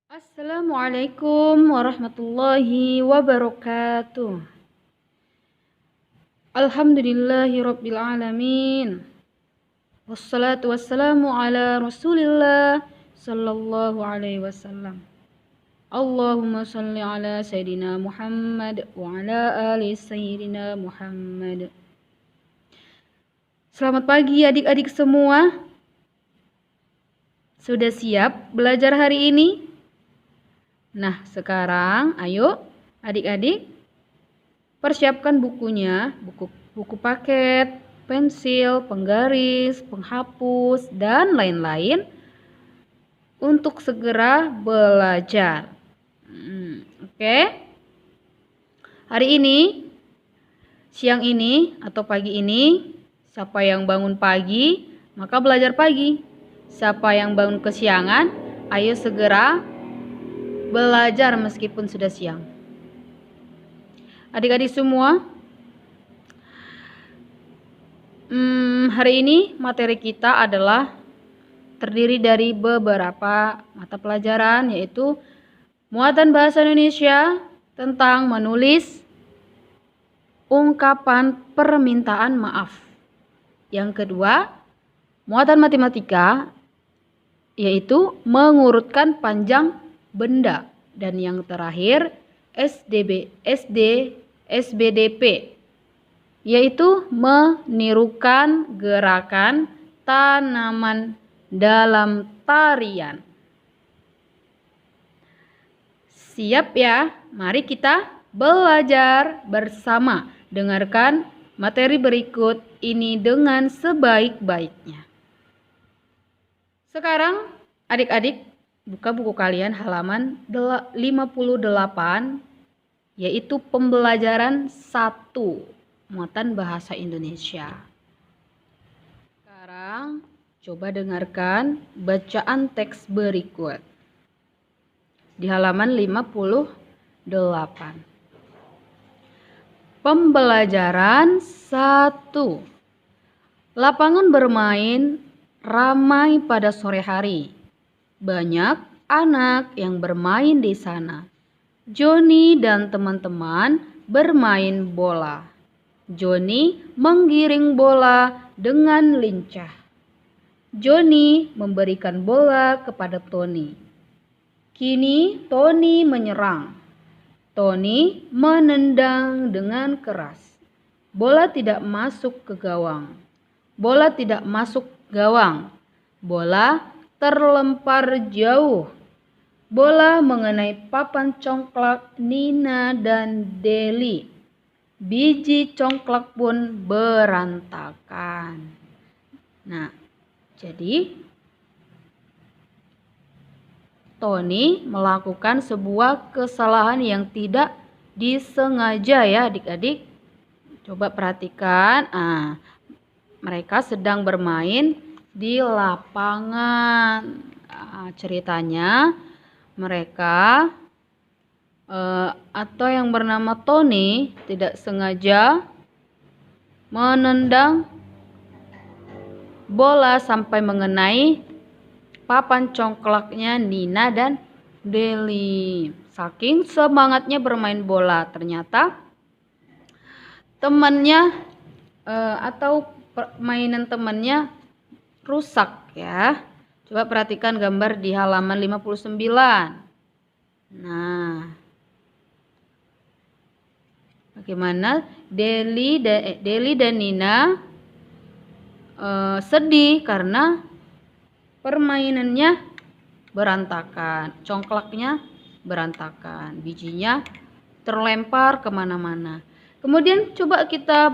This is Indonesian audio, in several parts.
Assalamualaikum warahmatullahi wabarakatuh. Alhamdulillahirabbil alamin. Wassalatu wassalamu ala Rasulillah sallallahu alaihi wasallam. Allahumma shalli ala sayidina Muhammad wa ala ali sayyidina Muhammad. Selamat pagi adik-adik semua. Sudah siap belajar hari ini? Nah, sekarang ayo adik-adik persiapkan bukunya, buku paket, pensil, penggaris, penghapus, dan lain-lain untuk segera belajar. Oke. Hari ini, siang ini atau pagi ini, siapa yang bangun pagi, maka belajar pagi. Siapa yang bangun kesiangan, ayo segera belajar meskipun sudah siang. Adik-adik semua, hari ini materi kita adalah terdiri dari beberapa mata pelajaran, yaitu muatan bahasa Indonesia tentang menulis ungkapan permintaan maaf. Yang kedua, muatan matematika, yaitu mengurutkan panjang benda, dan yang terakhir SBDP, yaitu menirukan gerakan tanaman dalam tarian. Siap ya? Mari kita belajar bersama. Dengarkan materi berikut ini dengan sebaik-baiknya. Sekarang adik-adik buka buku kalian halaman 58, yaitu pembelajaran 1, muatan bahasa Indonesia. Sekarang coba dengarkan bacaan teks berikut. Di halaman 58. Pembelajaran 1. Lapangan bermain ramai pada sore hari. Banyak anak yang bermain di sana. Joni dan teman-teman bermain bola. Joni menggiring bola dengan lincah. Joni memberikan bola kepada Tony. Kini Tony menyerang. Tony menendang dengan keras. Bola tidak masuk ke gawang. Bola tidak masuk gawang. Bola terlempar jauh. Bola mengenai papan congklak Nina dan Deli. Biji congklak pun berantakan. Nah, jadi Tony melakukan sebuah kesalahan yang tidak disengaja ya adik-adik. Coba perhatikan. Mereka sedang bermain di lapangan. Ceritanya mereka atau yang bernama Tony tidak sengaja menendang bola sampai mengenai papan congklaknya Nina dan Deli. Saking semangatnya bermain bola, ternyata temannya atau mainan temannya rusak ya. Coba perhatikan gambar di halaman 59. Nah, bagaimana Deli dan Nina sedih karena permainannya berantakan, congklaknya berantakan, bijinya terlempar kemana-mana. Kemudian coba kita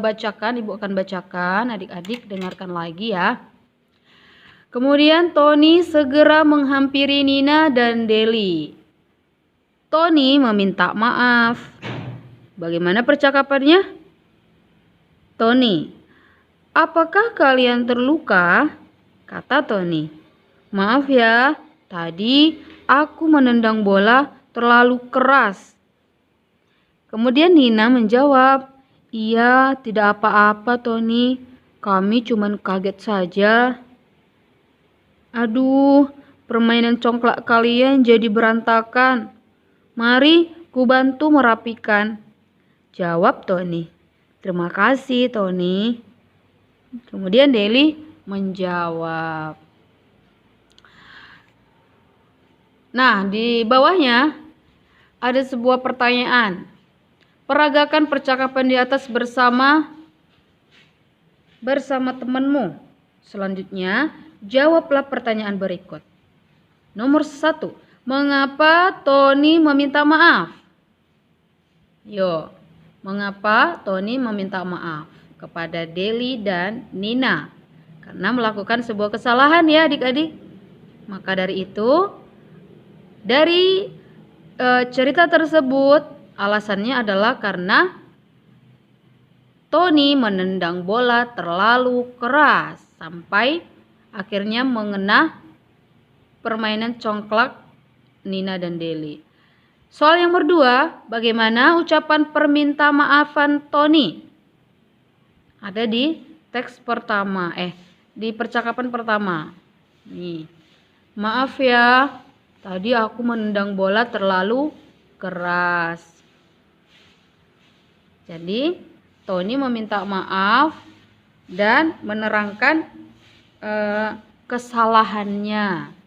bacakan, Ibu akan bacakan, adik-adik dengarkan lagi ya. Kemudian Tony segera menghampiri Nina dan Deli. Tony meminta maaf. Bagaimana percakapannya? Tony, apakah kalian terluka? Kata Tony. Maaf ya, tadi aku menendang bola terlalu keras. Kemudian Nina menjawab, iya, tidak apa-apa Tony. Kami cuma kaget saja. Aduh, permainan congklak kalian jadi berantakan. Mari ku bantu merapikan. Jawab Tony. Terima kasih Tony. Kemudian Deli menjawab. Nah, di bawahnya ada sebuah pertanyaan. Peragakan percakapan di atas bersama temanmu. Selanjutnya, jawablah pertanyaan berikut. Nomor 1. Mengapa Tony meminta maaf? Mengapa Tony meminta maaf kepada Deli dan Nina? Karena melakukan sebuah kesalahan ya adik-adik. Maka dari itu, dari cerita tersebut alasannya adalah karena Tony menendang bola terlalu keras sampai akhirnya mengena permainan congklak Nina dan Deli. Soal yang kedua, bagaimana ucapan perminta maafan Tony? Ada di teks pertama, di percakapan pertama. Nih, maaf ya, tadi aku menendang bola terlalu keras. Jadi, Tony meminta maaf dan menerangkan kesalahannya.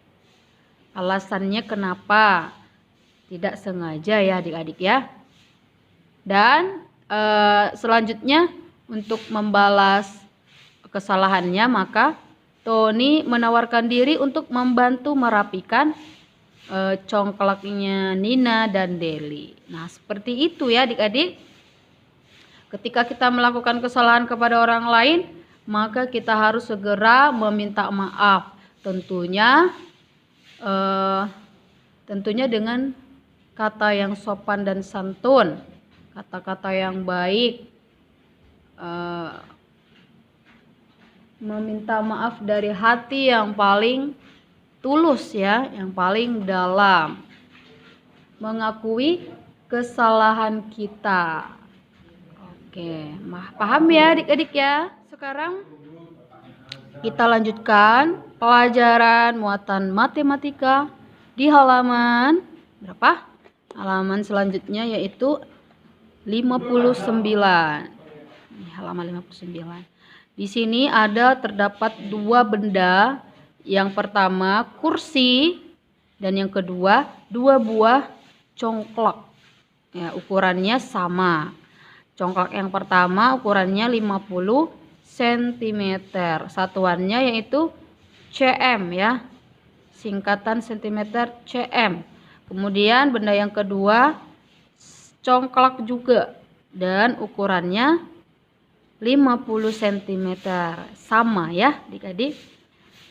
Alasannya kenapa tidak sengaja ya adik-adik ya. Dan selanjutnya untuk membalas kesalahannya maka Tony menawarkan diri untuk membantu merapikan congklaknya Nina dan Deli. Nah, seperti itu ya adik-adik. Ketika kita melakukan kesalahan kepada orang lain, maka kita harus segera meminta maaf. Tentunya dengan kata yang sopan dan santun, kata-kata yang baik, meminta maaf dari hati yang paling tulus ya, yang paling dalam, mengakui kesalahan kita. Oke, paham ya adik-adik ya? Sekarang kita lanjutkan pelajaran muatan matematika di halaman berapa? Halaman selanjutnya yaitu 59. Ini halaman 59. Di sini terdapat dua benda. Yang pertama kursi dan yang kedua dua buah congklak. Ya, ukurannya sama. Congklak yang pertama ukurannya 50 cm. Satuannya yaitu cm ya. Singkatan cm cm. Kemudian benda yang kedua congklak juga dan ukurannya 50 cm. Sama ya adik-adik.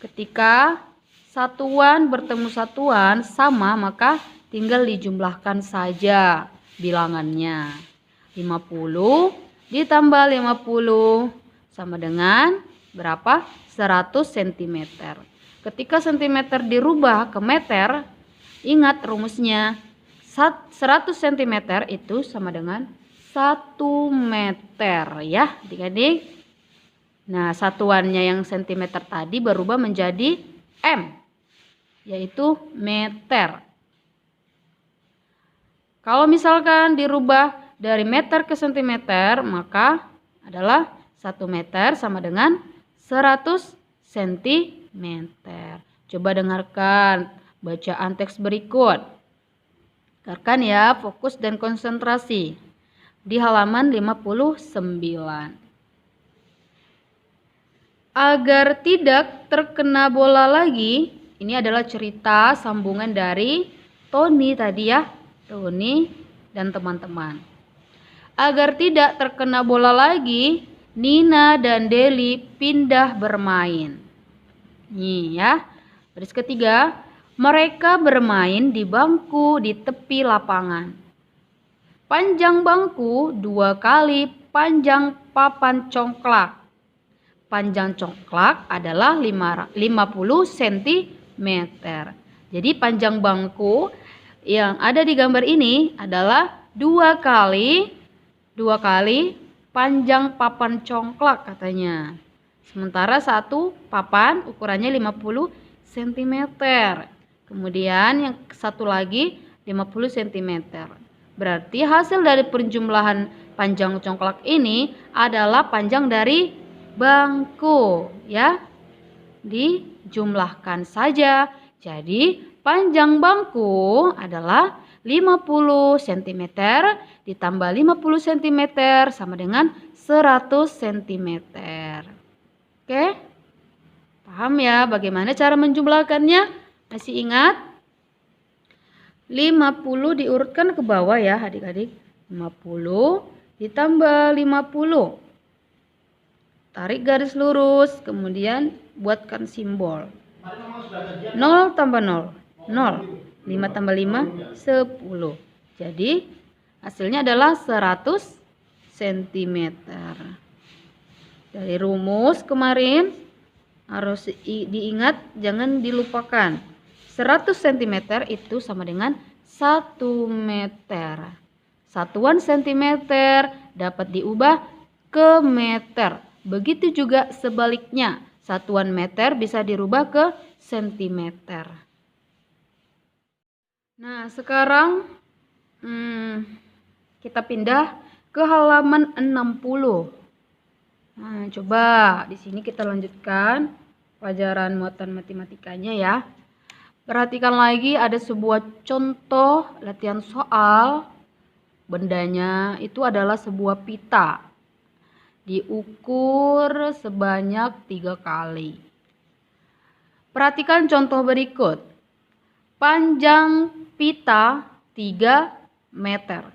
Ketika satuan bertemu satuan sama maka tinggal dijumlahkan saja bilangannya. 50 ditambah 50 sama dengan berapa? 100 cm. Ketika cm dirubah ke meter, ingat rumusnya. 100 cm itu sama dengan 1 meter ya adik-adik. Nah, satuannya yang cm tadi berubah menjadi m, yaitu meter. Kalau misalkan dirubah dari meter ke cm, maka adalah 1 meter sama dengan 100 cm. Coba dengarkan bacaan teks berikut. Dengarkan ya, fokus dan konsentrasi. Di halaman 59. Agar tidak terkena bola lagi, ini adalah cerita sambungan dari Tony tadi ya, Tony dan teman-teman. Agar tidak terkena bola lagi, Nina dan Deli pindah bermain. Nih ya, baris ketiga, mereka bermain di bangku di tepi lapangan. Panjang bangku 2 kali panjang papan congklak. Panjang congklak adalah 50 cm. Jadi panjang bangku yang ada di gambar ini adalah 2 kali panjang papan congklak katanya. Sementara satu papan ukurannya 50 cm. Kemudian yang satu lagi 50 cm. Berarti hasil dari penjumlahan panjang congklak ini adalah panjang dari bangku, ya. Dijumlahkan saja. Jadi panjang bangku adalah 50 cm ditambah 50 cm sama dengan 100 cm. Oke? Paham ya bagaimana cara menjumlahkannya? Masih ingat? 50 diurutkan ke bawah ya adik-adik. 50 ditambah 50. Tarik garis lurus, kemudian buatkan simbol. 0 tambah 0. 0. 5 tambah 5, 10. Jadi hasilnya adalah 100 cm. Dari rumus kemarin harus diingat, jangan dilupakan. 100 cm itu sama dengan 1 meter. Satuan centimeter dapat diubah ke meter. Begitu juga sebaliknya. Satuan meter bisa dirubah ke sentimeter. Nah, sekarang kita pindah ke halaman 60. Nah, coba di sini kita lanjutkan pelajaran muatan matematikanya ya. Perhatikan lagi ada sebuah contoh latihan soal. Bendanya itu adalah sebuah pita. Diukur sebanyak 3 kali. Perhatikan contoh berikut. Panjang pita 3 meter.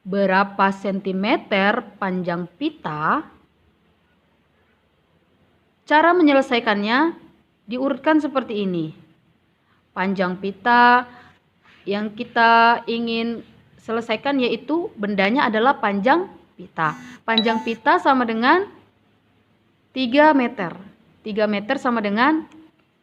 Berapa sentimeter panjang pita? Cara menyelesaikannya diurutkan seperti ini. Panjang pita yang kita ingin selesaikan yaitu bendanya adalah panjang pita. Panjang pita sama dengan 3 meter. 3 meter sama dengan,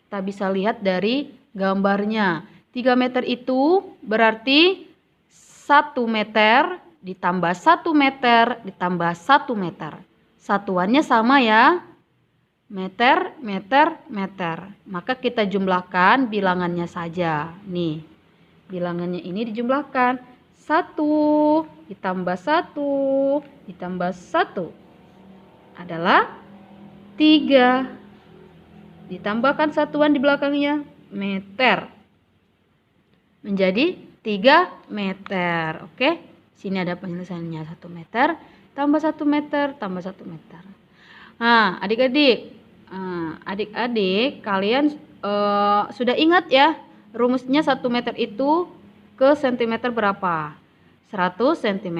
kita bisa lihat dari gambarnya. 3 meter itu berarti 1 meter ditambah 1 meter ditambah 1 meter. Satuannya sama ya. Meter, meter, meter. Maka kita jumlahkan bilangannya saja. Nih, bilangannya ini dijumlahkan. 1 ditambah 1 ditambah 1 adalah 3. Ditambahkan satuan di belakangnya, meter. Menjadi 3 meter. Oke, sini ada penyelesaiannya. 1 meter tambah 1 meter tambah 1 meter. Nah, adik-adik, kalian sudah ingat ya rumusnya 1 meter itu ke sentimeter berapa? 100 cm.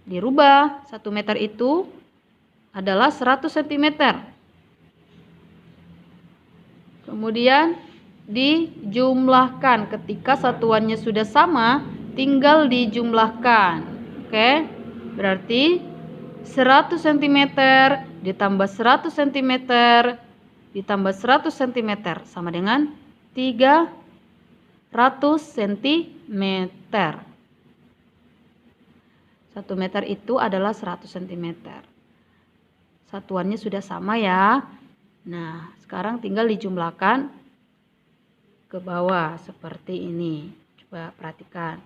Dirubah 1 meter itu adalah 100 cm. Kemudian dijumlahkan. Ketika satuannya sudah sama, tinggal dijumlahkan. Oke, berarti 100 cm ditambah 100 cm ditambah 100 cm sama dengan 300 cm. 1 meter itu adalah 100 cm. Satuannya sudah sama ya. Nah, sekarang tinggal dijumlahkan ke bawah seperti ini. Coba perhatikan.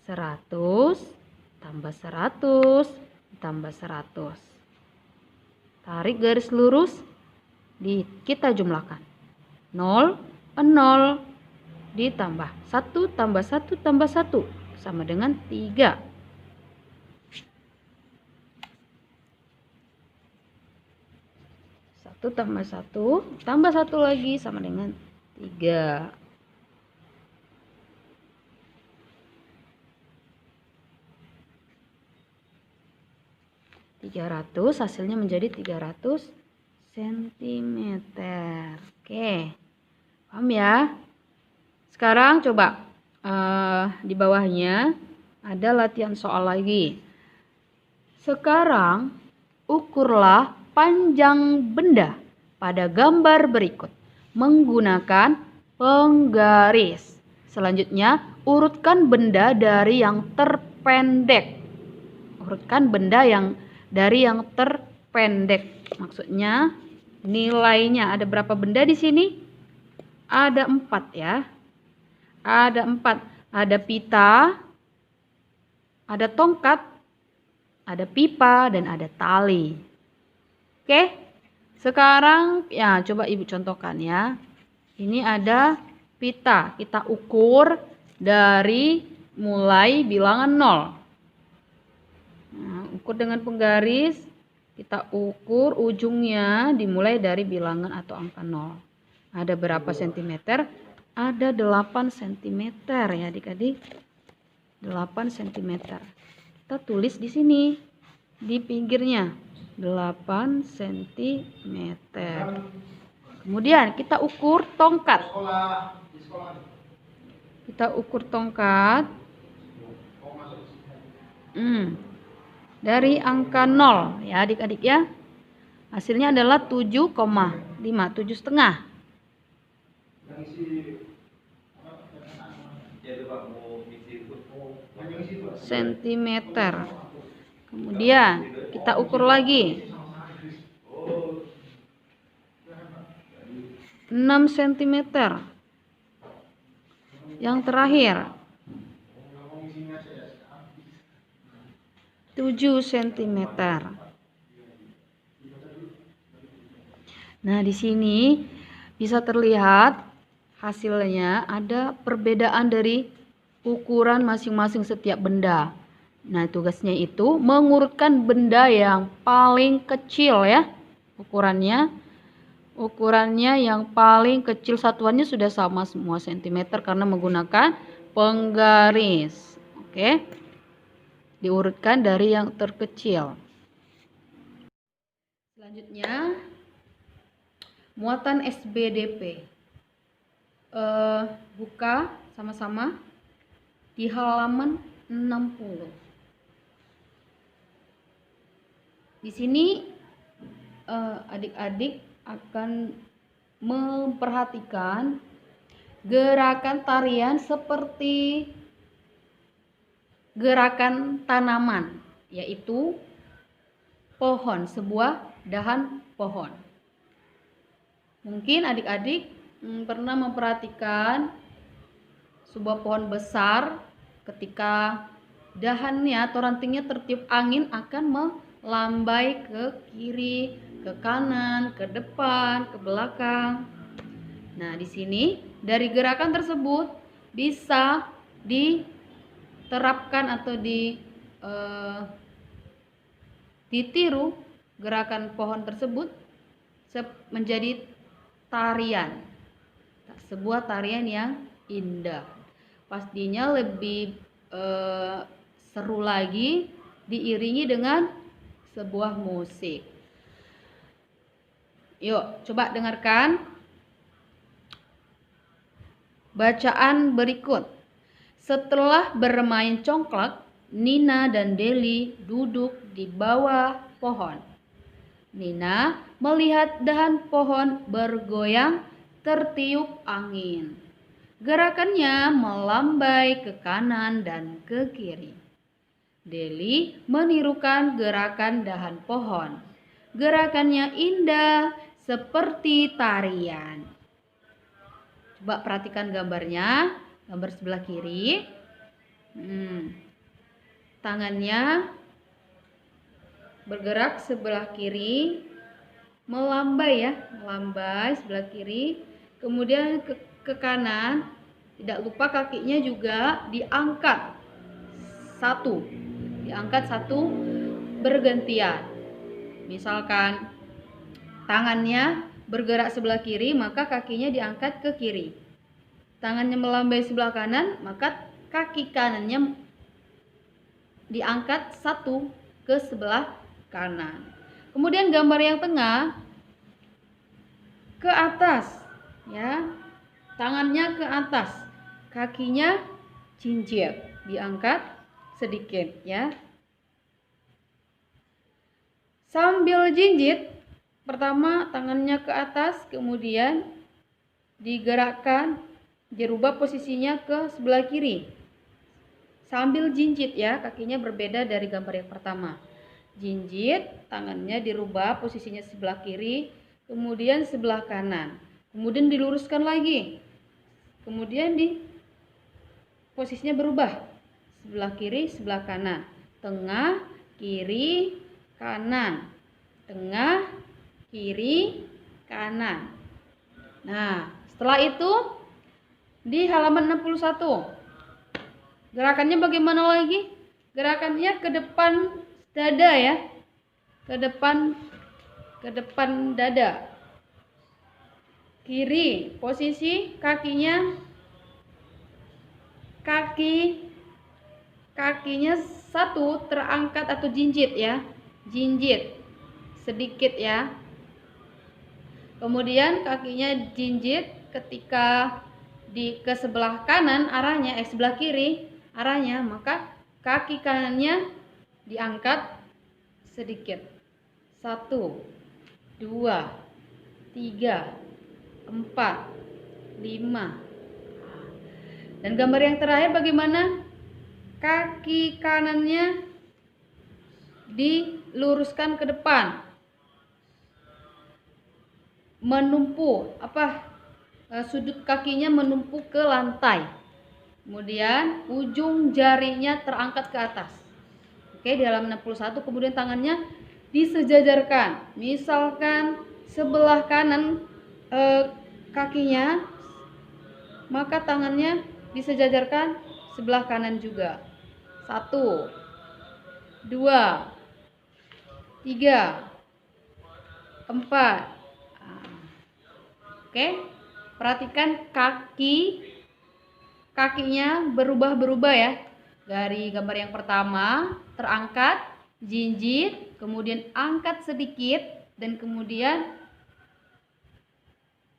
100 tambah 100 tambah 100. Tarik garis lurus, kita jumlahkan. 0, 0 ditambah 1 tambah 1 tambah 1 sama dengan 3. 1 tambah 1 tambah 1 lagi sama dengan 3. 300 hasilnya menjadi 300 cm. Oke, paham ya? Sekarang coba di bawahnya ada latihan soal lagi. Sekarang ukurlah panjang benda pada gambar berikut menggunakan penggaris. Selanjutnya urutkan benda dari yang terpendek. Urutkan benda yang dari yang terpendek. Maksudnya nilainya ada berapa benda di sini? ada 4 ya. Ada 4. Ada pita, ada tongkat, ada pipa, dan ada tali. Oke. Sekarang ya coba Ibu contohkan ya. Ini ada pita. Kita ukur dari mulai bilangan 0. Nah, ukur dengan penggaris. Kita ukur ujungnya dimulai dari bilangan atau angka 0. Ada berapa sentimeter? Ada 8 cm ya adik-adik. 8 cm. Kita tulis di sini. Di pinggirnya. 8 cm. Kemudian kita ukur tongkat. Kita ukur tongkat. Dari angka 0 ya adik-adik ya. Hasilnya adalah 7,5, 7,5 cm. Kemudian kita ukur lagi 6 cm. Yang terakhir 7 cm. Nah, di sini bisa terlihat hasilnya ada perbedaan dari ukuran masing-masing setiap benda. Nah, tugasnya itu mengurutkan benda yang paling kecil ya. Ukurannya yang paling kecil, satuannya sudah sama semua cm karena menggunakan penggaris. Oke. Diurutkan dari yang terkecil. Selanjutnya muatan SBDP. Buka sama-sama di halaman 60. Di sini adik-adik akan memperhatikan gerakan tarian seperti gerakan tanaman, yaitu pohon, sebuah dahan pohon. Mungkin adik-adik pernah memperhatikan sebuah pohon besar, ketika dahannya atau rantingnya tertiup angin akan melambai ke kiri, ke kanan, ke depan, ke belakang. Nah, di sini dari gerakan tersebut bisa diterapkan atau ditiru gerakan pohon tersebut menjadi tarian. Sebuah tarian yang indah. Pastinya lebih seru lagi diiringi dengan sebuah musik. Yuk, coba dengarkan bacaan berikut. Setelah bermain congklak, Nina dan Deli duduk di bawah pohon. Nina melihat dahan pohon bergoyang tertiup angin. Gerakannya melambai ke kanan dan ke kiri. Deli menirukan gerakan dahan pohon. Gerakannya indah seperti tarian. Coba perhatikan gambarnya. Gambar sebelah kiri. Tangannya bergerak sebelah kiri. Melambai ya. Melambai sebelah kiri. Kemudian ke kanan. Tidak lupa kakinya juga diangkat satu. Diangkat satu bergantian. Misalkan tangannya bergerak sebelah kiri, maka kakinya diangkat ke kiri. Tangannya melambai sebelah kanan, maka kaki kanannya diangkat satu ke sebelah kanan. Kemudian gambar yang tengah ke atas ya. Tangannya ke atas, kakinya jinjit, diangkat sedikit ya. Sambil jinjit, pertama tangannya ke atas, kemudian digerakkan, dirubah posisinya ke sebelah kiri. Sambil jinjit ya, kakinya berbeda dari gambar yang pertama. Jinjit, tangannya dirubah posisinya sebelah kiri, kemudian sebelah kanan. kemudian diluruskan lagi, kemudian posisinya berubah, sebelah kiri, sebelah kanan, tengah, kiri, kanan, tengah, kiri, kanan. Nah, setelah itu di halaman 61, gerakannya bagaimana lagi? Gerakannya ke depan dada ya, ke depan dada. Kiri, posisi kakinya kakinya satu terangkat atau jinjit ya, jinjit sedikit ya. Kemudian kakinya jinjit ketika ke sebelah kanan arahnya, sebelah kiri arahnya, maka kaki kanannya diangkat sedikit. 1, 2, 3, 4, 5. Dan gambar yang terakhir bagaimana? Kaki kanannya diluruskan ke depan, menumpu sudut kakinya menumpu ke lantai, kemudian ujung jarinya terangkat ke atas. Oke, di halaman 61. Kemudian tangannya disejajarkan, misalkan sebelah kanan kakinya, maka tangannya disejajarkan sebelah kanan juga. 1, 2, 3, 4. Oke, perhatikan kakinya berubah-berubah ya. Dari gambar yang pertama terangkat, jinjit, kemudian angkat sedikit, dan kemudian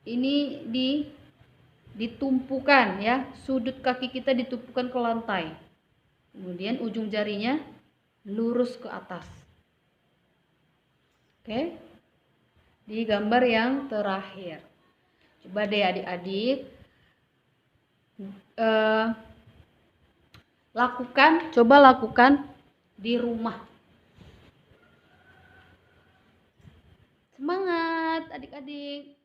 ini ditumpukan ya, sudut kaki kita ditumpukan ke lantai, kemudian ujung jarinya lurus ke atas. Oke, di gambar yang terakhir coba deh adik-adik lakukan di rumah. Semangat adik-adik.